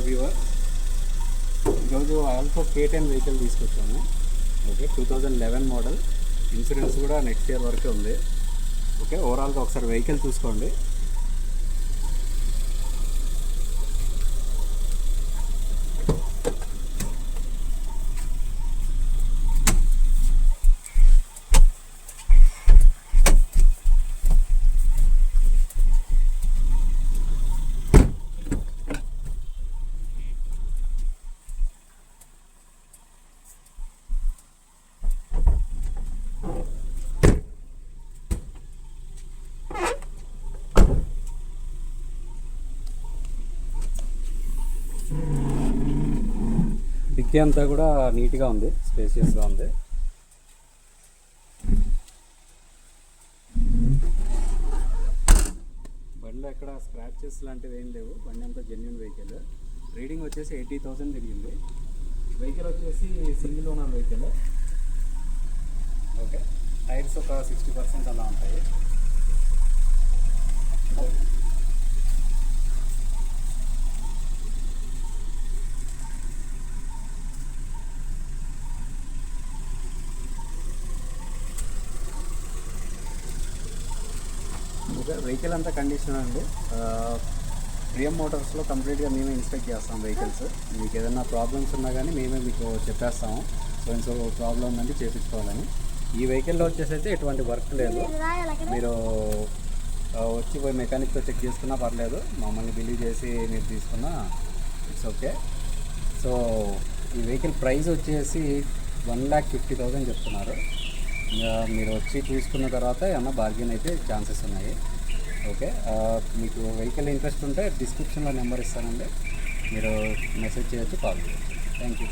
Viewer, ఈరోజు alpha K10 vehicle తీసుకొచ్చాము. Okay, 2011 model. Insurance కూడా నెక్స్ట్ ఇయర్ వరకే ఉంది. ఓకే, ఓవరాల్గా ఒకసారి వెహికల్ చూసుకోండి. డిక్కీ అంతా కూడా నీట్గా ఉంది, స్పేసియస్గా ఉంది. బండిలో ఎక్కడ స్క్రాచెస్ లాంటివి ఏం లేవు. బండి అంతా జెన్యున్ వెహికల్. రీడింగ్ వచ్చేసి 80,000 తిరిగింది. వెహికల్ వచ్చేసి single owner vehicle. Okay, tyres ఒక 60% అలా ఉంటాయి. ఓకే, వెహికల్ అంతా కండిషన్ అండి. ప్రియం మోటార్స్లో కంప్లీట్గా మేమే ఇన్స్పెక్ట్ చేస్తాం వెహికల్స్. మీకు ఏదైనా ప్రాబ్లమ్స్ ఉన్నా కానీ మేమే మీకు చెప్పేస్తాము. సో ప్రాబ్లం ఉందంటే చేయించుకోవాలని. ఈ వెహికల్లో వచ్చేసి అయితే ఎటువంటి వర్క్ లేదు. మీరు వచ్చి పోయి మెకానిక్తో చెక్ చేసుకున్నా పర్లేదు. మమ్మల్ని బిలీవ్ చేసి మీరు తీసుకున్నా ఇట్స్ ఓకే. సో ఈ వెహికల్ ప్రైస్ వచ్చేసి 1,50,000 చెప్తున్నారు. మీరు వచ్చి తీసుకున్న తర్వాత ఏమన్నా బార్గెన్ అయితే ఛాన్సెస్ ఉన్నాయి. ఓకే, మీకు వెహికల్ ఇంట్రెస్ట్ ఉంటే డిస్క్రిప్షన్లో నెంబర్ ఇస్తానండి. మీరు మెసేజ్ చేయొచ్చు, కాల్ చేయొచ్చు. Thank you.